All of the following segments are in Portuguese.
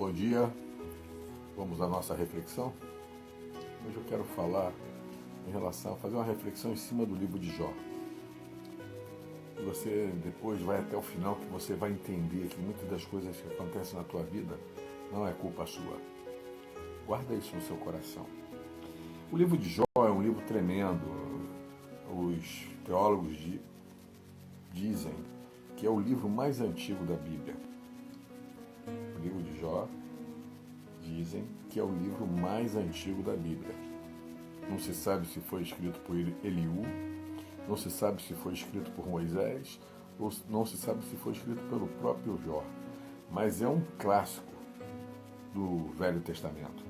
Bom dia, vamos à nossa reflexão. Hoje eu quero falar fazer uma reflexão em cima do livro de Jó. Você depois vai até o final que você vai entender que muitas das coisas que acontecem na tua vida não é culpa sua. Guarda isso no seu coração. O livro de Jó é um livro tremendo. Os teólogos dizem que é o livro mais antigo da Bíblia. O livro de Jó dizem que é o livro mais antigo da Bíblia. Não se sabe se foi escrito por Eliú, não se sabe se foi escrito por Moisés, ou não se sabe se foi escrito pelo próprio Jó. Mas é um clássico do Velho Testamento.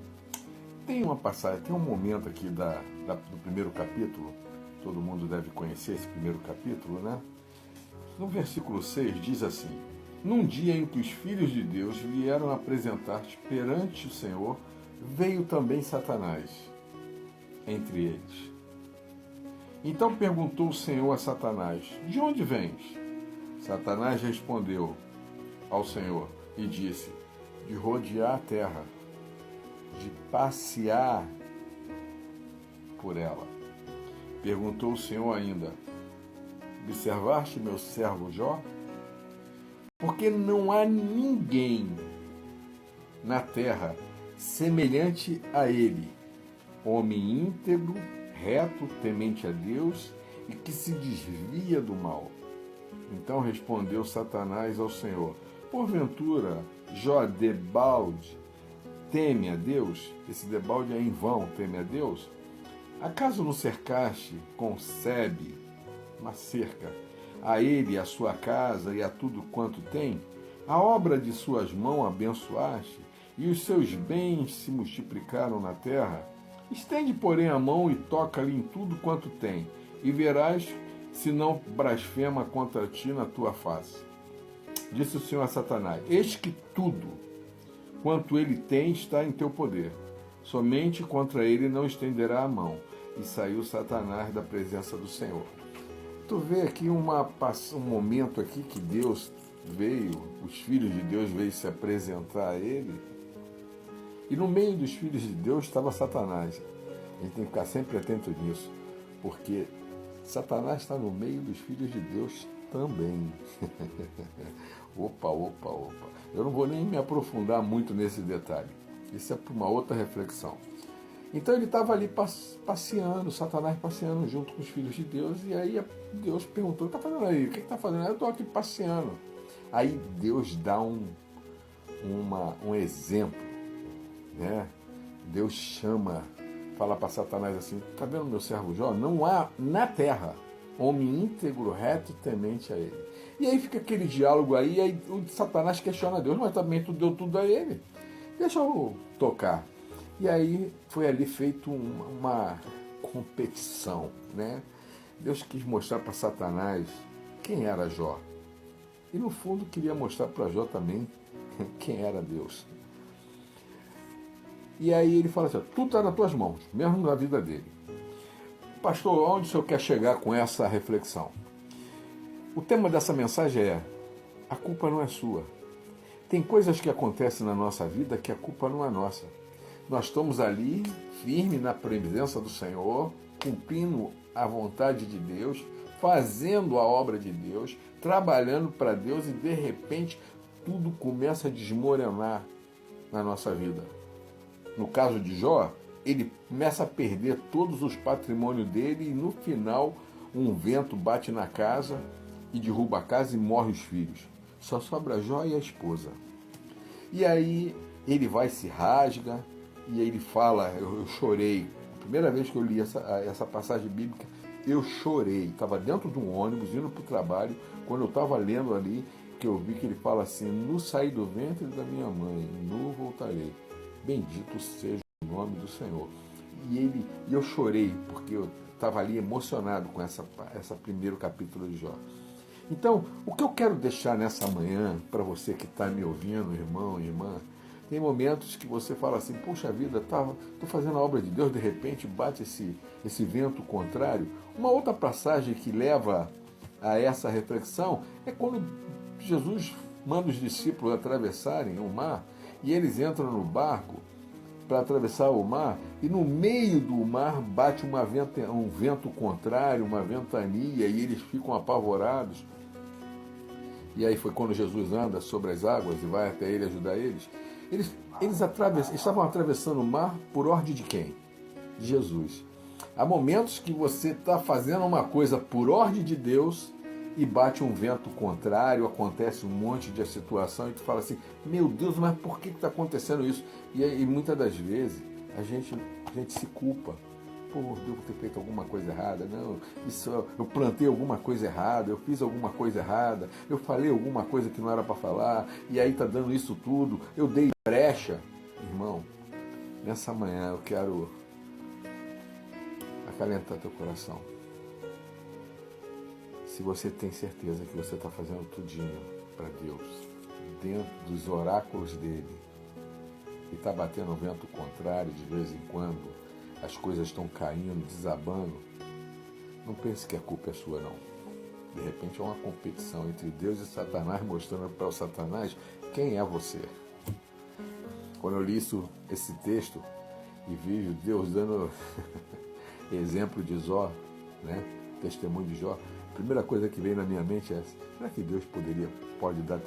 Tem uma passagem, tem um momento aqui do primeiro capítulo, todo mundo deve conhecer esse primeiro capítulo, né? No versículo 6 diz assim: num dia em que os filhos de Deus vieram apresentar-se perante o Senhor, veio também Satanás entre eles. Então perguntou o Senhor a Satanás: de onde vens? Satanás respondeu ao Senhor e disse: de rodear a terra, de passear por ela. Perguntou o Senhor ainda: observaste meu servo Jó? Porque não há ninguém na terra semelhante a ele, homem íntegro, reto, temente a Deus e que se desvia do mal. Então respondeu Satanás ao Senhor: porventura Jó debalde teme a Deus? Esse debalde é em vão, teme a Deus? Acaso não cercaste com sebe, uma cerca, a ele, a sua casa e a tudo quanto tem? A obra de suas mãos abençoaste, e os seus bens se multiplicaram na terra? Estende, porém, a mão e toca-lhe em tudo quanto tem, e verás se não blasfema contra ti na tua face. Disse o Senhor a Satanás: eis que tudo quanto ele tem está em teu poder, somente contra ele não estenderá a mão. E saiu Satanás da presença do Senhor. Tu vê aqui um momento aqui que Deus veio, os filhos de Deus veio se apresentar a ele, e no meio dos filhos de Deus estava Satanás. A gente tem que ficar sempre atento nisso, porque Satanás está no meio dos filhos de Deus também. Opa. Eu não vou nem me aprofundar muito nesse detalhe. Isso é para uma outra reflexão. Então ele estava ali passeando, Satanás passeando junto com os filhos de Deus, e aí Deus perguntou: o que está fazendo aí? O que está fazendo? Eu estou aqui passeando. Aí Deus dá um exemplo, né? Deus fala para Satanás assim: está vendo meu servo Jó? Não há na terra homem íntegro, reto e temente a ele. E aí fica aquele diálogo aí o Satanás questiona a Deus: mas também tu deu tudo a ele, deixa eu tocar. E aí foi ali feito uma competição, né? Deus quis mostrar para Satanás quem era Jó. E no fundo queria mostrar para Jó também quem era Deus. E aí ele fala assim: tudo está nas tuas mãos, mesmo na vida dele. Pastor, onde o senhor quer chegar com essa reflexão? O tema dessa mensagem é: a culpa não é sua. Tem coisas que acontecem na nossa vida que a culpa não é nossa. Nós estamos ali, firme na presença do Senhor, cumprindo a vontade de Deus, fazendo a obra de Deus, trabalhando para Deus, e de repente tudo começa a desmoronar na nossa vida. No caso de Jó, ele começa a perder todos os patrimônios dele e no final um vento bate na casa e derruba a casa e morre os filhos. Só sobra Jó e a esposa. E aí ele vai, se rasga, e aí ele fala: eu chorei. A primeira vez que eu li essa passagem bíblica, eu chorei. Estava dentro de um ônibus, indo para o trabalho, quando eu estava lendo ali, que eu vi que ele fala assim: no saí do ventre da minha mãe, no voltarei. Bendito seja o nome do Senhor. E eu chorei, porque eu estava ali emocionado com essa primeiro capítulo de Jó. Então, o que eu quero deixar nessa manhã, para você que está me ouvindo, irmão, irmã, tem momentos que você fala assim: puxa vida, estou fazendo a obra de Deus, de repente bate esse vento contrário. Uma outra passagem que leva a essa reflexão é quando Jesus manda os discípulos atravessarem o mar, E eles entram no barco para atravessar o mar, e no meio do mar bate um vento contrário, uma ventania, e eles ficam apavorados. E aí foi quando Jesus anda sobre as águas e vai até ele ajudar eles. Eles estavam atravessando o mar por ordem de quem? De Jesus. Há momentos que você está fazendo uma coisa por ordem de Deus e bate um vento contrário, acontece um monte de situação e tu fala assim, meu Deus, mas por que está acontecendo isso? E muitas das vezes a gente se culpa. Pô, devo ter feito alguma coisa errada. Não, eu plantei alguma coisa errada, eu fiz alguma coisa errada, eu falei alguma coisa que não era para falar, e aí está dando isso tudo, eu dei brecha. Irmão, nessa manhã eu quero acalentar teu coração. Se você tem certeza que você está fazendo tudinho para Deus, dentro dos oráculos dele, e está batendo um vento contrário de vez em quando, as coisas estão caindo, desabando, não pense que a culpa é sua, não. De repente é uma competição entre Deus e Satanás, mostrando para o Satanás quem é você. Quando eu li esse texto e vi Deus dando exemplo de Jó, né? Testemunho de Jó, a primeira coisa que veio na minha mente é, será que Deus pode dar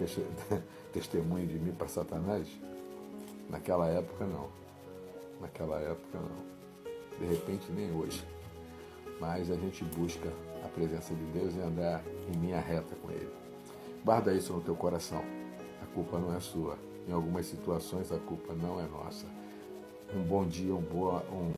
testemunho de mim para Satanás? Naquela época não. Naquela época não. De repente nem hoje. Mas a gente busca a presença de Deus e andar em linha reta com Ele. Guarda isso no teu coração. A culpa não é sua. Em algumas situações a culpa não é nossa. Um bom dia,